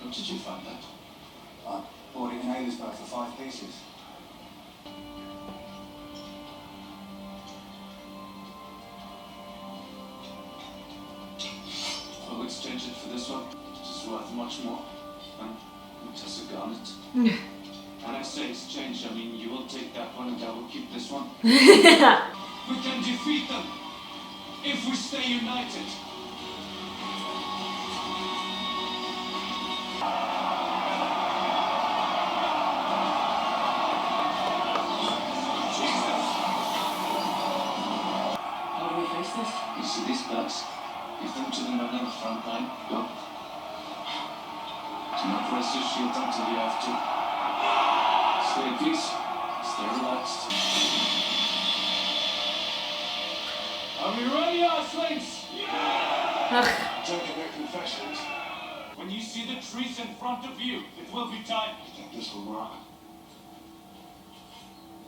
How did you find that? I bought it in Aeldhelm for 5 pieces. I'll exchange it for this one, which is worth much more. And it has a garnet. When I say exchange, I mean you will take that one and I will keep this one. We can defeat them if we stay united. How do we face this? You see these guys? Give them to the men on the front line. Go. Do not press your shield until you have to. Stay at peace. Stay relaxed. Are we ready, Arslings? Taking their confessions. When you see the trees in front of you, it will be time. You think this will work?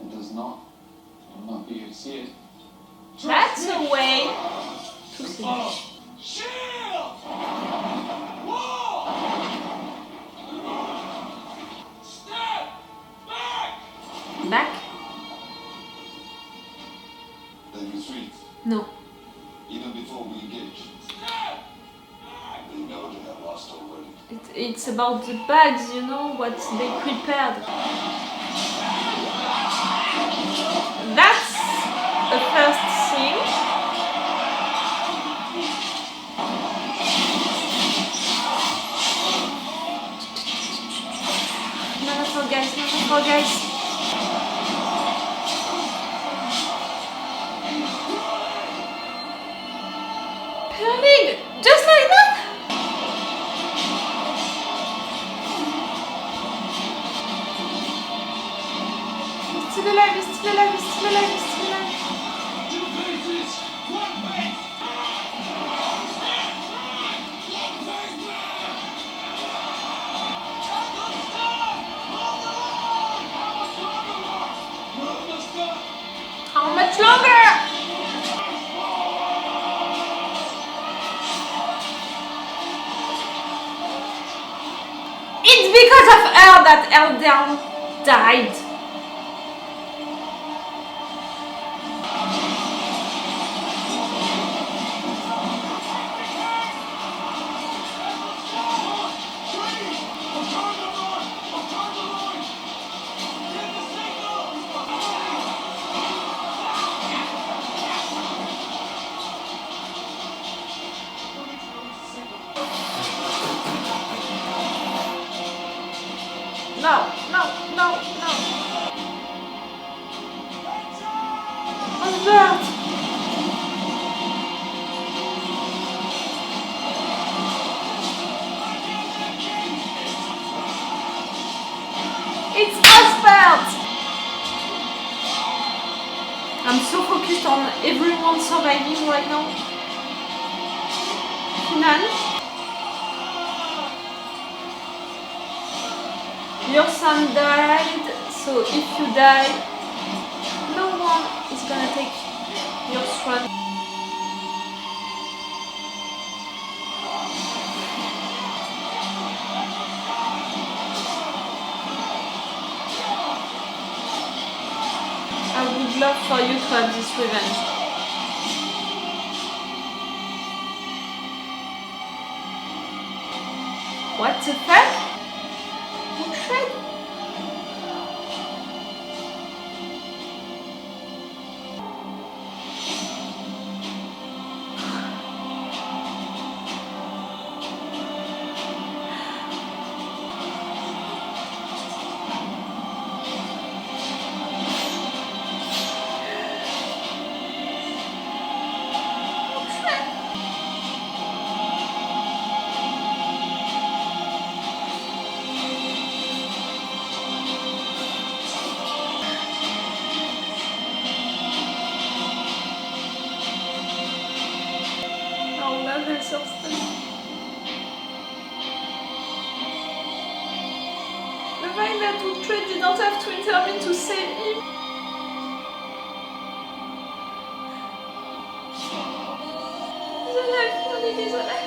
It does not. It will not be here to see it. That's a way to see. Follow. Shield! Wall! Step back! Back? They retreat, No. even before we engage. Step back! They know they are lost already. It's about the bags, you know, what they prepared. That's the first thing. No, guys, no, guys. Pyramid! Just like that? He's still alive, he's still alive, he's still alive, he's still alive. Two faces! One face! How much longer? It's because of her that Aeldhelm died. No. What's that? It's Uthred! I'm so focused on everyone surviving right now. Finnan. Your son died, so if you die, no one is gonna take your throne. I would love for you to have this revenge. What the fuck? Uthred? Aethelstan. The fact that Uthred did not have to intervene to save him. He's alive, he's alive.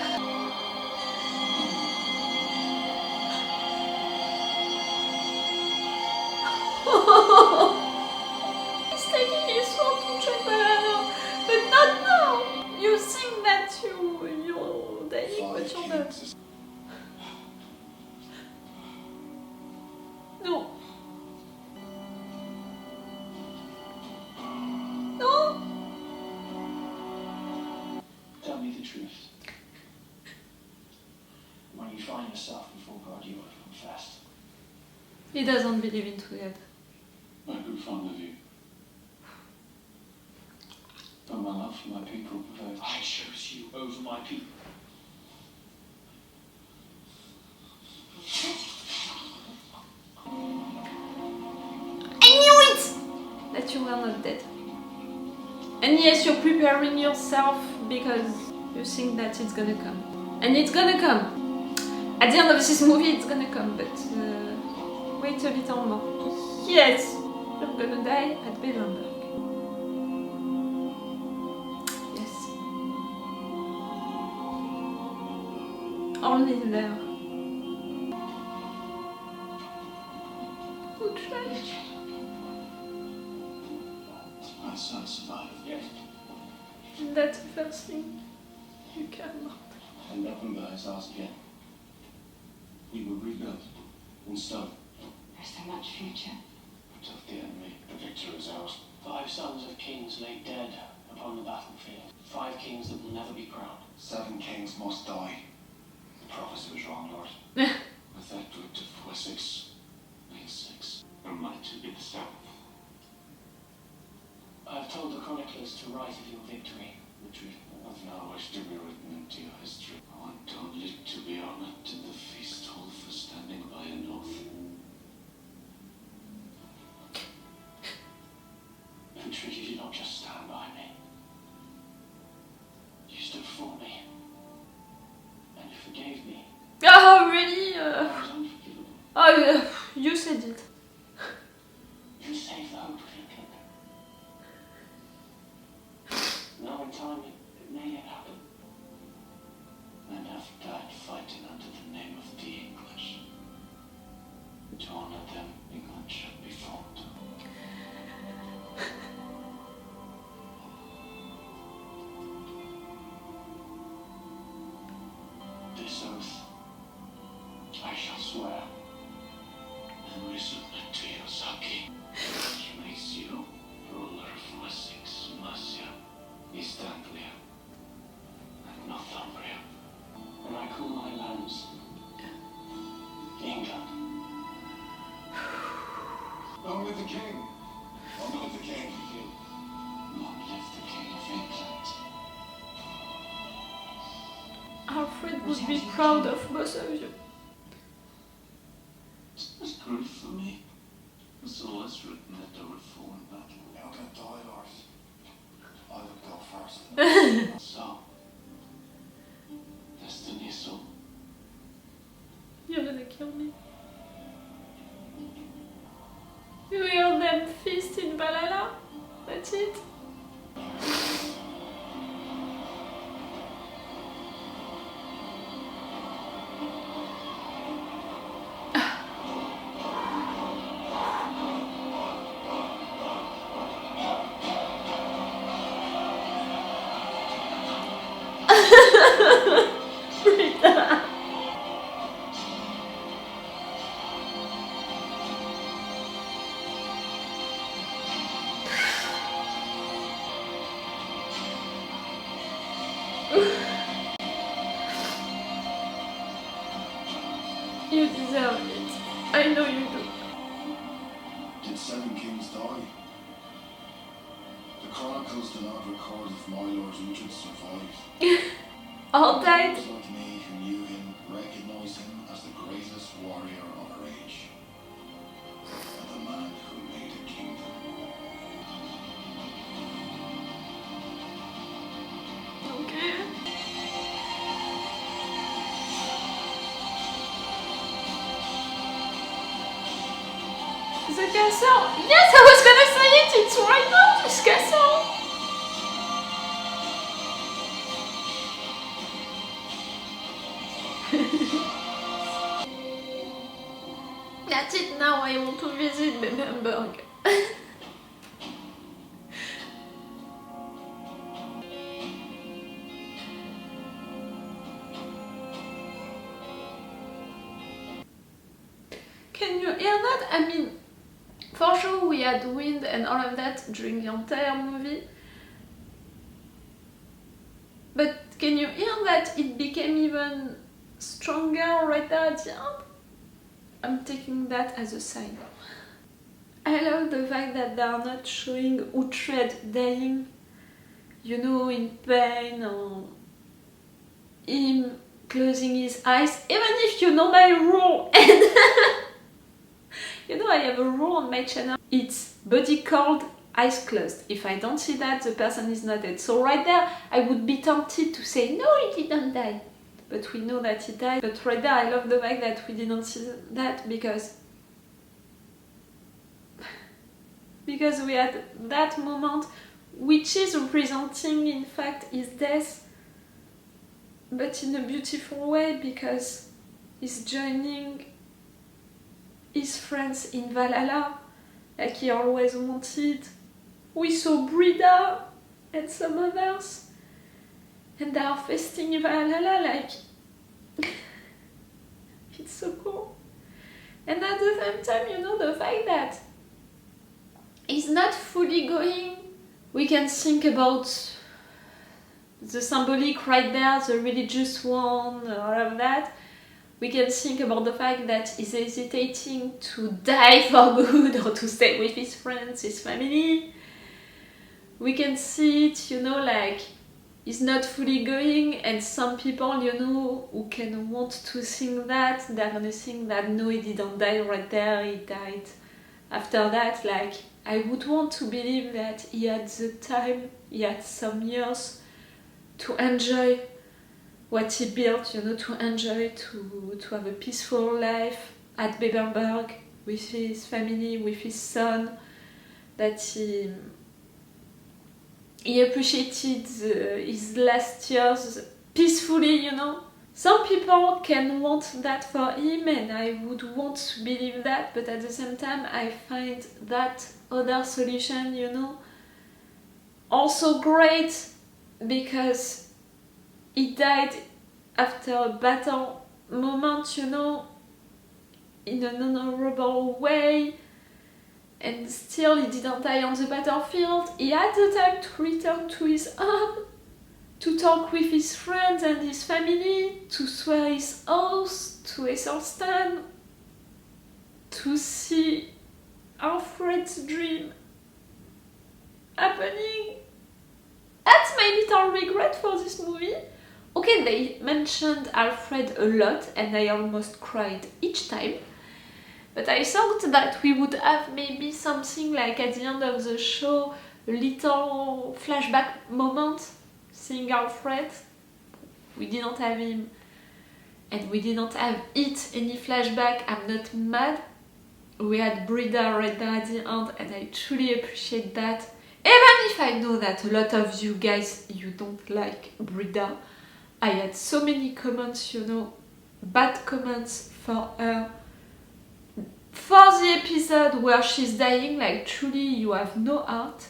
the truth. When you find yourself before God, you will confess. He doesn't believe in God. I grew fond of you. But my love for my people prevailed. I chose you over my people. I knew it! That you were not dead. And yes, you're preparing yourself because you think that it's gonna come. And it's gonna come. At the end of this movie, it's gonna come, but wait a little more. Yes, you're gonna die at Bebbanburg. Yes. Only there. Uthred. My son survived. Yes. That's the first thing you cannot. And Bebbanburg is ours again. We will rebuild in stone. There's so much future. Protect the enemy. The victory is ours. 5 sons of kings lay dead upon the battlefield. 5 kings that will never be crowned. 7 kings must die. The prophecy was wrong, Lord. With that group to Wessex, makes 6. Or might to be the 7th. I've told the chroniclers to write of your victory, Uthred. I've now wished to be written into your history. I want only to be honored in the feast hall for standing by an oath. Uthred, you did not just stand by me. You stood for me. And you forgave me. Oh, really? I was unforgivable. Oh, you said it. You saved the hope of your kingdom. Now in time it may yet happen. Men have died fighting under the name of the English. To honor them, England should be formed. This oath I shall swear and resubmit to you, Saki, which makes you ruler of Wessex, Mercia, East Anglia, and Northumbria. And I call my lands England. Long live the king. Long live the king. Long live the King of England. Alfred would be proud of both of you. It's grief for me. It's always written that there were 4 in battle. You're not gonna die, Lord. I would go first. So, destiny is so. You're gonna kill me. You hear them feast in Valhalla? That's it. Rita. You deserve it. I know you do. Did 7 kings die? The chronicles do not record if my lord Uthred survived. All died. Those like me who knew him recognise him as the greatest warrior of our age. And the man who made a kingdom. Okay. The castle. Yes, I was gonna say it. It's right now. This castle. That's it. Now I want to visit Bebbanburg. Can you hear that? I mean, for sure we had wind and all of that during the entire movie. But Can you hear that it became even stronger right there at the end? I'm taking that as a sign. I love the fact that they are not showing Uthred dying, you know, in pain, or him closing his eyes, even if you know my rule. And you know, I have a rule on my channel. It's body cold, eyes closed. If I don't see that, the person is not dead. So right there, I would be tempted to say, no, he didn't die. But we know that he died. But right there, I love the fact that we didn't see that because we had that moment, which is representing, in fact, his death, but in a beautiful way, because he's joining his friends in Valhalla, like he always wanted. We saw Brida and some others, and they are feasting in Valhalla, like it's so cool. And at the same time, you know, the fact that he's not fully going, we can think about the symbolic right there, the religious one, all of that. We can think about the fact that he's hesitating to die for good or to stay with his friends, his family. We can see it, you know, like he's not fully going, and some people, you know, who can want to think that, they're gonna think that no, he didn't die right there, he died after that. Like, I would want to believe that he had the time, he had some years to enjoy what he built, you know, to enjoy, to have a peaceful life at Bebbanburg with his family, with his son, that he appreciated his last years peacefully, you know. Some people can want that for him, and I would want to believe that, but at the same time I find that other solution, you know, also great, because he died after a battle moment, you know, in an honorable way, and still he didn't die on the battlefield. He had the time to return to his home, to talk with his friends and his family, to swear his oath to Aethelstan, to see Uthred's dream happening. That's my little regret for this movie. Okay, they mentioned Uthred a lot and I almost cried each time. But I thought that we would have maybe something like at the end of the show, a little flashback moment, seeing Uthred. We didn't have him, and we didn't have any flashback. I'm not mad. We had Brida right there at the end, and I truly appreciate that. Even if I know that a lot of you guys, you don't like Brida. I had so many comments, you know, bad comments for her. For the episode where she's dying, like truly you have no heart.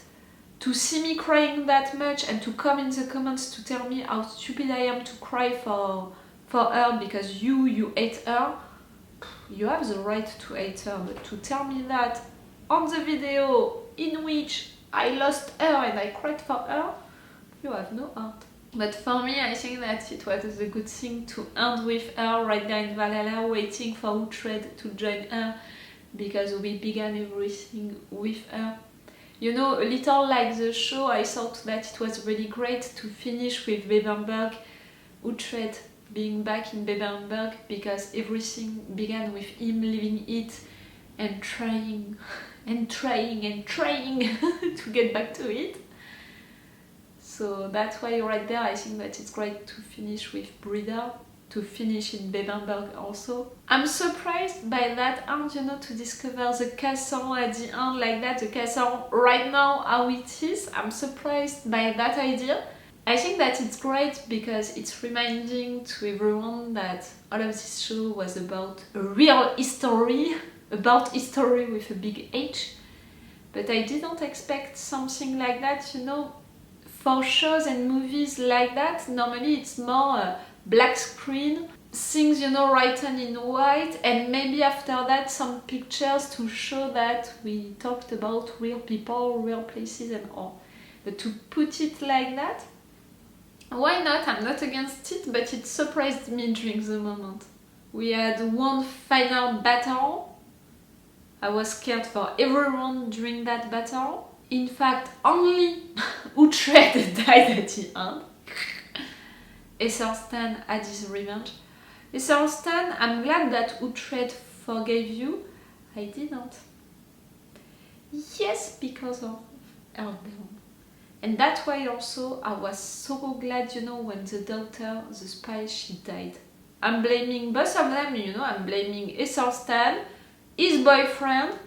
To see me crying that much and to come in the comments to tell me how stupid I am to cry for her because you hate her, you have the right to hate her, but to tell me that on the video in which I lost her and I cried for her, you have no heart. But for me, I think that it was a good thing to end with her right there in Valhalla, waiting for Uthred to join her, because we began everything with her. You know, a little like the show, I thought that it was really great to finish with Bebbanburg, Uthred being back in Bebbanburg, because everything began with him leaving it and trying to get back to it. So that's why right there I think that it's great to finish with Brida, to finish in Bebbanburg also. I'm surprised by that end, you know, to discover the castle at the end like that, the castle right now how it is. I'm surprised by that idea. I think that it's great because it's reminding to everyone that all of this show was about a real history, about history with a big H. But I didn't expect something like that, you know. For shows and movies like that, normally it's more black screen, things, you know, written in white, and maybe after that some pictures to show that we talked about real people, real places and all. But to put it like that, Why not? I'm not against it, but it surprised me during the moment. We had one final battle. I was scared for everyone during that battle. In fact, only Uthred died at the end. Aethelstan had his revenge. Aethelstan, I'm glad that Uthred forgave you. I didn't. Yes, because of Aeldhelm. And that's why also I was so glad, you know, when the daughter, the spy, she died. I'm blaming both of them, you know, I'm blaming Aethelstan, his boyfriend,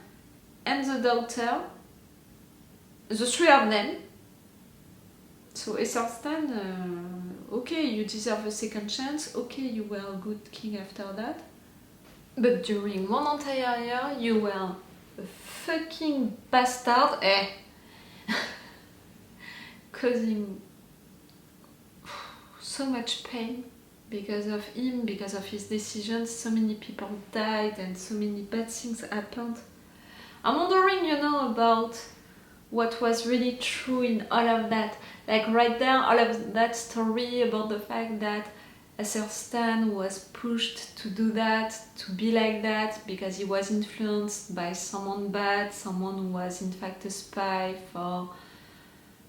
and the daughter. The three of them. So Aethelstan, okay, you deserve a second chance, okay, you were a good king after that. But during one entire year, you were a fucking bastard, causing so much pain because of him, because of his decisions. So many people died and so many bad things happened. I'm wondering, you know, about what was really true in all of that. Like right there, all of that story about the fact that Aethelstan was pushed to do that, to be like that, because he was influenced by someone bad, someone who was in fact a spy for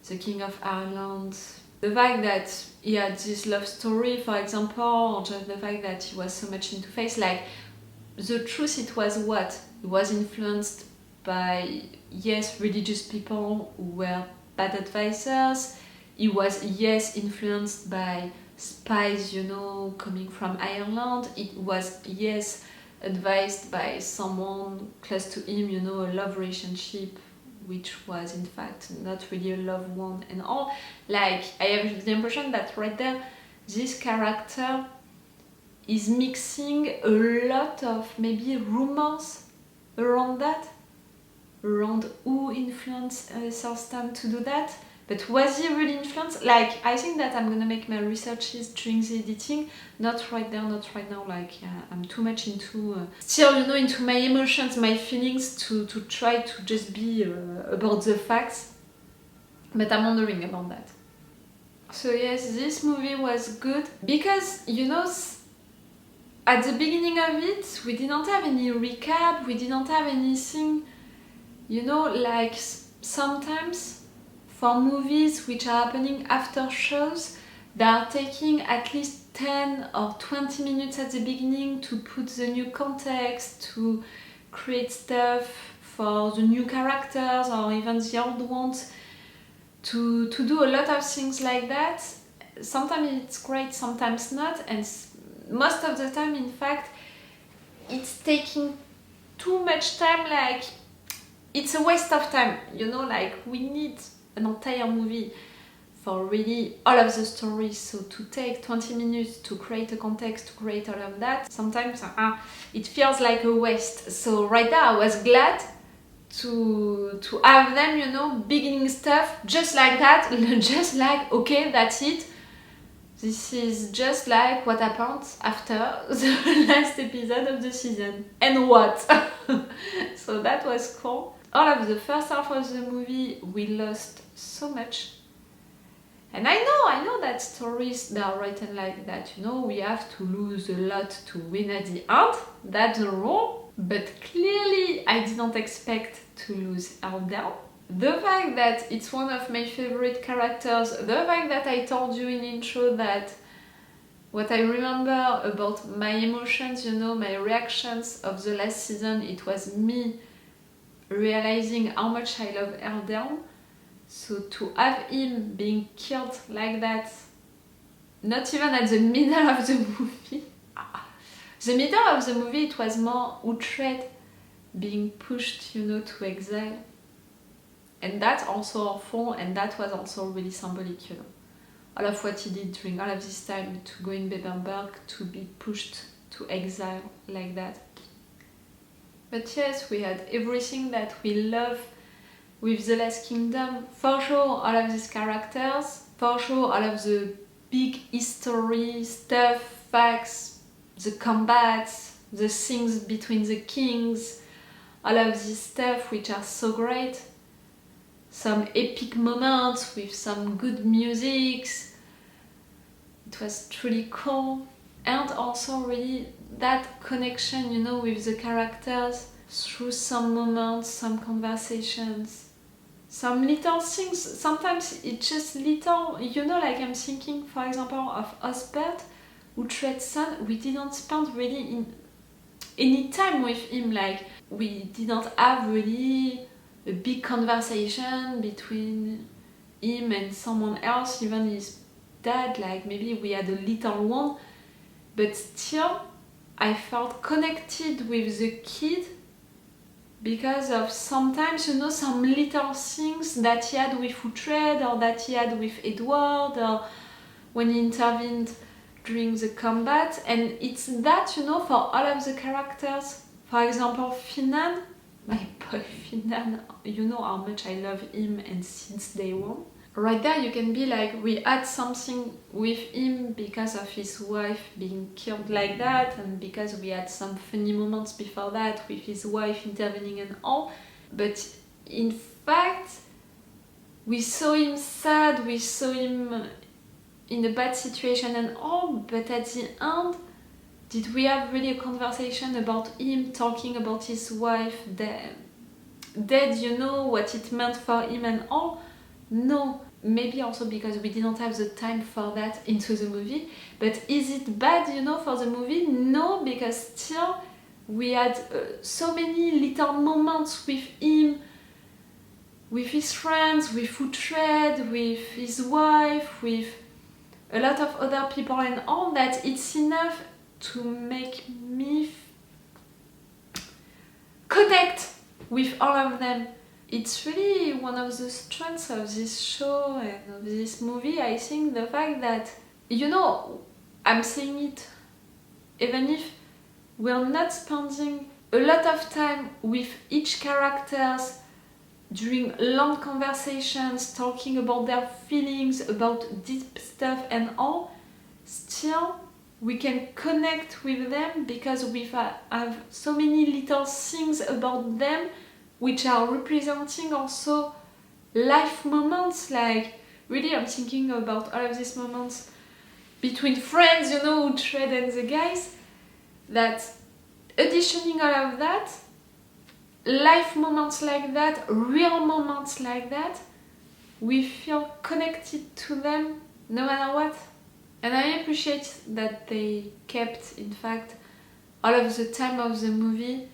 the King of Ireland. The fact that he had this love story, for example, or just the fact that he was so much into face, like, the truth, it was what? He was influenced by, yes, religious people who were bad advisors. He was, yes, influenced by spies, you know, coming from Ireland. It was, yes, advised by someone close to him, you know, a love relationship, which was in fact not really a love one and all. Like, I have the impression that right there, this character is mixing a lot of maybe rumors around that, around who influenced Aethelstan to do that. But was he really influenced? Like, I think that I'm gonna make my researches during the editing, not right there, not right now. Like, I'm too much into, still, you know, into my emotions, my feelings, to try to just be about the facts. But I'm wondering about that. So yes, this movie was good because, you know, at the beginning of it, we didn't have any recap, we didn't have anything, you know, like sometimes for movies which are happening after shows, they are taking at least 10 or 20 minutes at the beginning to put the new context, to create stuff for the new characters or even the old ones, to do a lot of things like that. Sometimes it's great, sometimes not, and most of the time, in fact, it's taking too much time. Like, it's a waste of time, you know, like, we need an entire movie for really all of the stories, so to take 20 minutes to create a context, to create all of that, sometimes it feels like a waste. So right now I was glad to have them, you know, beginning stuff just like that, just like, okay, that's it. This is just like what happened after the last episode of the season. And what? So that was cool. All of the first half of the movie, we lost so much. And I know that stories that are written like that, you know, we have to lose a lot to win at the end. That's the rule. But clearly, I didn't expect to lose Aeldhelm. The fact that it's one of my favorite characters, the fact that I told you in intro that what I remember about my emotions, you know, my reactions of the last season, it was me realizing how much I love Aeldhelm. So to have him being killed like that, not even at the middle of the movie. The middle of the movie, it was more Uthred being pushed, you know, to exile. And that's also awful, and that was also really symbolic, you know. All of what he did during all of this time to go in Bebbanburg, to be pushed to exile like that. But yes, we had everything that we love with The Last Kingdom. For sure, all of these characters. For sure, all of the big history stuff, facts, the combats, the things between the kings, all of this stuff which are so great. Some epic moments with some good music. It was truly cool. And also really that connection, you know, with the characters through some moments, some conversations, some little things. Sometimes it's just little, you know, like I'm thinking, for example, of Uthred, Uthred's son. We didn't spend really any time with him, like we didn't have really a big conversation between him and someone else, even his dad, like maybe we had a little one, but still I felt connected with the kid because of sometimes, you know, some little things that he had with Uthred or that he had with Edward or when he intervened during the combat. And it's that, you know, for all of the characters. For example, Finnan, my boy Finnan, you know how much I love him and since day one. Right there you can be like, we had something with him because of his wife being killed like that, and because we had some funny moments before that with his wife intervening and all. But in fact, we saw him sad, we saw him in a bad situation and all, but at the end, did we have really a conversation about him talking about his wife dead, you know, what it meant for him and all? No. Maybe also because we didn't have the time for that into the movie. But is it bad, you know, for the movie? No, because still we had so many little moments with him, with his friends, with Uthred, with his wife, with a lot of other people and all, that it's enough to make me connect with all of them. It's really one of the strengths of this show and of this movie, I think, the fact that, you know, I'm saying it, even if we're not spending a lot of time with each characters during long conversations, talking about their feelings, about deep stuff and all, still we can connect with them because we have so many little things about them which are representing also life moments. Like, really, I'm thinking about all of these moments between friends, you know, Uthred and the guys, that additioning all of that, life moments like that, real moments like that, we feel connected to them no matter what. And I appreciate that they kept, in fact, all of the time of the movie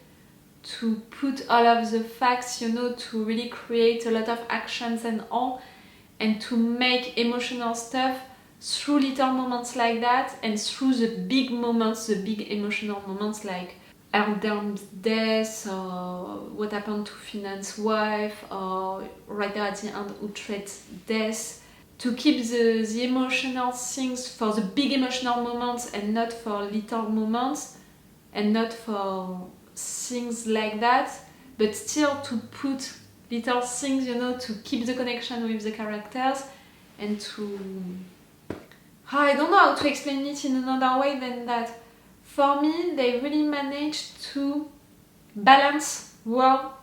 to put all of the facts, you know, to really create a lot of actions and all, and to make emotional stuff through little moments like that, and through the big moments, the big emotional moments like Aeldhelm's death, or what happened to Finnan's wife, or right there at the end, Uthred's death. To keep the emotional things for the big emotional moments and not for little moments, and not for things like that, but still to put little things, you know, to keep the connection with the characters, and to... I don't know how to explain it in another way than that. For me, they really managed to balance well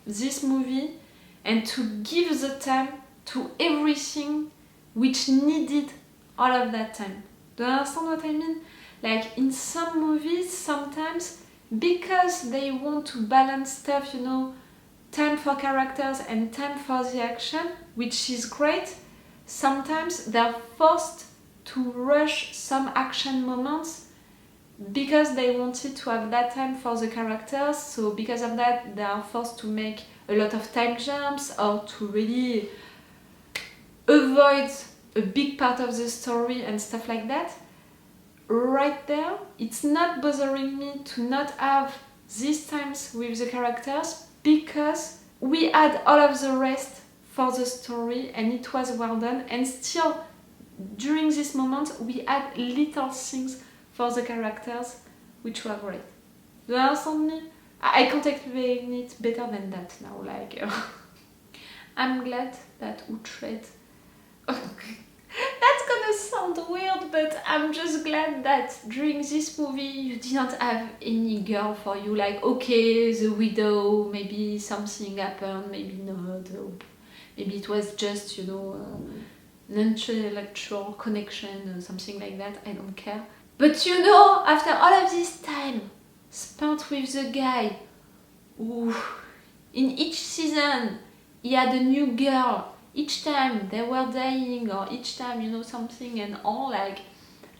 this movie and to give the time to everything which needed all of that time. Do you understand what I mean? Like, in some movies, sometimes, because they want to balance stuff, you know, time for characters and time for the action, which is great, sometimes they're forced to rush some action moments because they wanted to have that time for the characters. So because of that, they are forced to make a lot of time jumps, or to really avoid a big part of the story and stuff like that. Right there, it's not bothering me to not have these times with the characters, because we had all of the rest for the story and it was well done, and still during this moment we had little things for the characters which were great. Do you understand me? I can't explain it better than that now. Like, I'm glad that Uthred... That's gonna sound weird, but I'm just glad that during this movie you didn't have any girl for you. Like, okay, the widow, maybe something happened, maybe not. Maybe it was just, you know, an intellectual connection or something like that, I don't care. But you know, after all of this time spent with the guy who, in each season, he had a new girl, each time they were dying or each time, you know, something and all, like,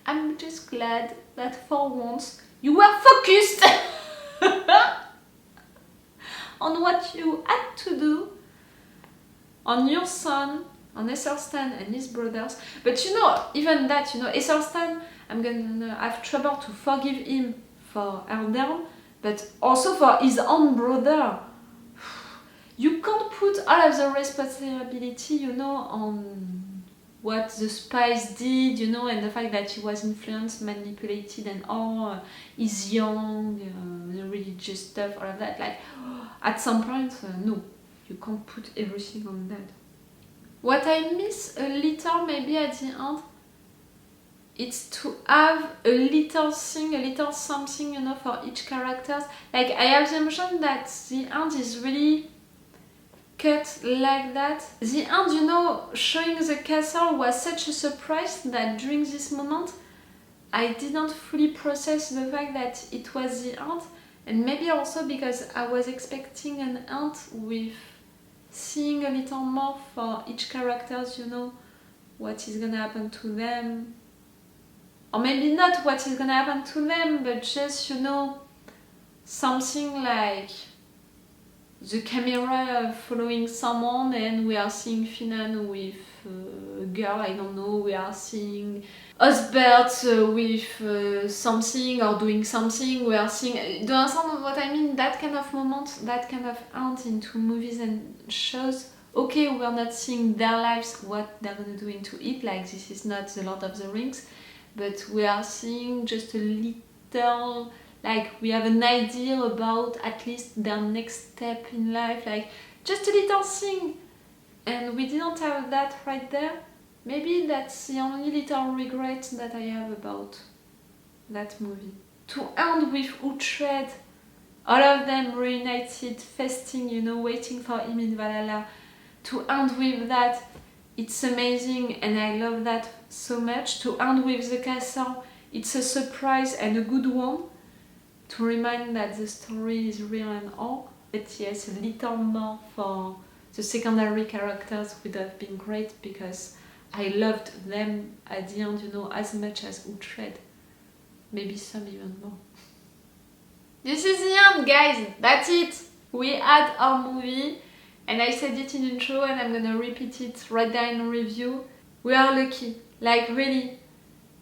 I'm just glad that for once you were focused on what you had to do, on your son, on Aethelstan and his brothers. But you know, even that, you know, Aethelstan, I'm gonna have trouble to forgive him for Aeldhelm, but also for his own brother. You can't put all of the responsibility, you know, on what the spies did, you know, and the fact that he was influenced, manipulated and all, he's young, the religious stuff, all of that. Like, at some point, no, you can't put everything on that. What I miss a little maybe at the end, it's to have a little thing, a little something, you know, for each character. Like, I have the impression that the end is really cut like that. The end, you know, showing the castle was such a surprise that during this moment I didn't fully process the fact that it was the end, and maybe also because I was expecting an end with seeing a little more for each character, you know, what is gonna happen to them, or maybe not what is gonna happen to them, but just, you know, something like the camera following someone and we are seeing Finnan with a girl, I don't know, we are seeing Uthred with something or doing something, we are seeing, do you understand what I mean? That kind of moment, that kind of end into movies and shows. Okay, we are not seeing their lives, what they're gonna do into it, like this is not the Lord of the Rings, but we are seeing just a little, like we have an idea about at least their next step in life, like just a little thing, and we didn't have that right there. Maybe that's the only little regret that I have about that movie. To end with Uthred, all of them reunited, feasting, you know, waiting for him in Valhalla. To end with that, it's amazing and I love that so much. To end with the castle, it's a surprise and a good one, to remind that the story is real and all. But yes, a little more for the secondary characters would have been great, because I loved them at the end, you know, as much as Uthred. Maybe some even more. This is the end, guys! That's it! We had our movie, and I said it in intro and I'm gonna repeat it right there in review. We are lucky, like really.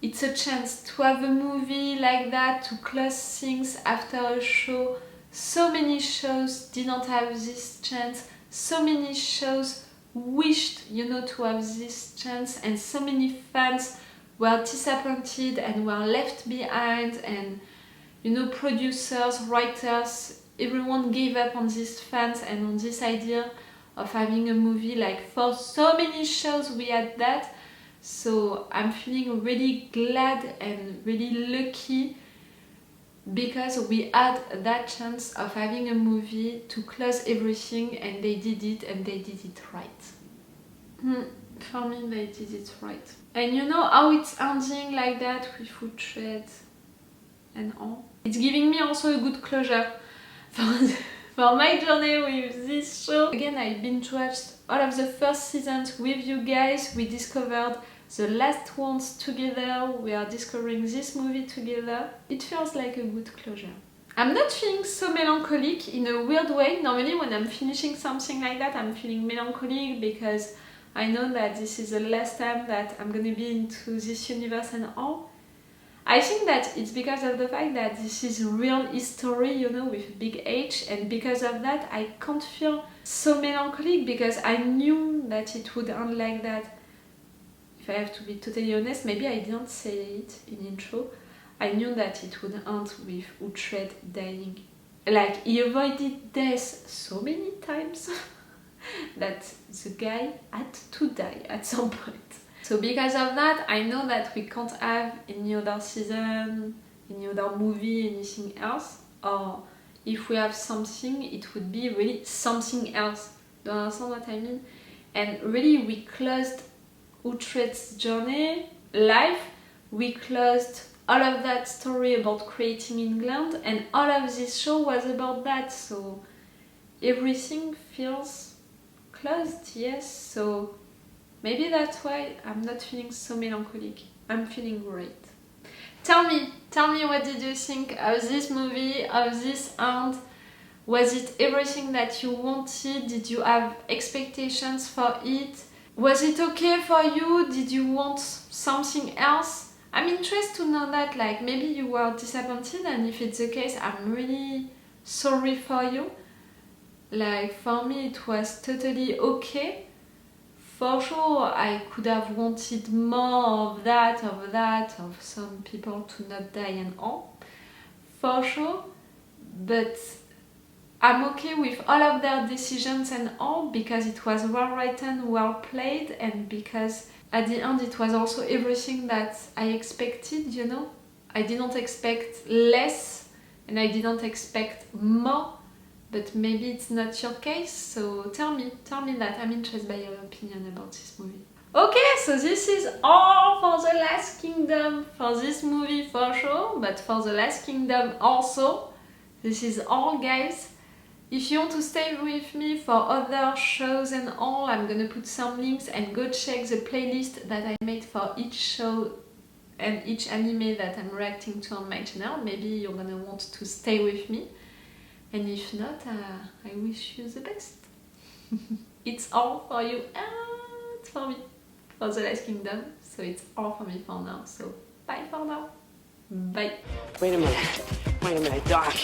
It's a chance to have a movie like that, to close things after a show. So many shows didn't have this chance. So many shows wished, you know, to have this chance, and so many fans were disappointed and were left behind, and, you know, producers, writers, everyone gave up on these fans and on this idea of having a movie. Like, for so many shows we had that. So I'm feeling really glad and really lucky, because we had that chance of having a movie to close everything, and they did it, and they did it right. For me, they did it right. And you know how it's ending like that with Uthred and all? It's giving me also a good closure for my journey with this show. Again, I binge-watched all of the first seasons with you guys. We discovered the last ones together. We are discovering this movie together. It feels like a good closure. I'm not feeling so melancholic in a weird way. Normally when I'm finishing something like that, I'm feeling melancholic because I know that this is the last time that I'm gonna be into this universe and all. I think that it's because of the fact that this is real history, you know, with a big H, and because of that I can't feel so melancholic, because I knew that it would end like that. If I have to be totally honest, maybe I didn't say it in intro, I knew that it would end with Uthred dying. Like, he avoided death so many times that the guy had to die at some point. So because of that, I know that we can't have any other season, any other movie, anything else. Or if we have something, it would be really something else. Do you understand what I mean? And really, we closed Uthred's journey, life. We closed all of that story about creating England, and all of this show was about that, so everything feels closed, yes, so maybe that's why I'm not feeling so melancholic. I'm feeling great. Tell me what did you think of this movie, of this end? Was it everything that you wanted? Did you have expectations for it? Was it okay for you? Did you want something else? I'm interested to know that, like, maybe you were disappointed, and if it's the case, I'm really sorry for you. Like, for me it was totally okay. For sure, I could have wanted more of that, of some people to not die and all. For sure. But I'm okay with all of their decisions and all, because it was well written, well played, and because at the end it was also everything that I expected, you know? I didn't expect less, and I didn't expect more. But maybe it's not your case, so tell me that. I'm interested by your opinion about this movie. Okay, so this is all for The Last Kingdom, for this movie for sure, but for The Last Kingdom also. This is all, guys. If you want to stay with me for other shows and all, I'm gonna put some links, and go check the playlist that I made for each show and each anime that I'm reacting to on my channel. Maybe you're gonna want to stay with me. And if not, I wish you the best. It's all for you and for me, for The Last Kingdom. So it's all for me for now. So bye for now. Bye. Wait a minute, Doc.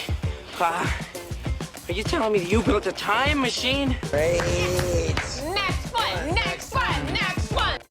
Are you telling me that you built a time machine? Great.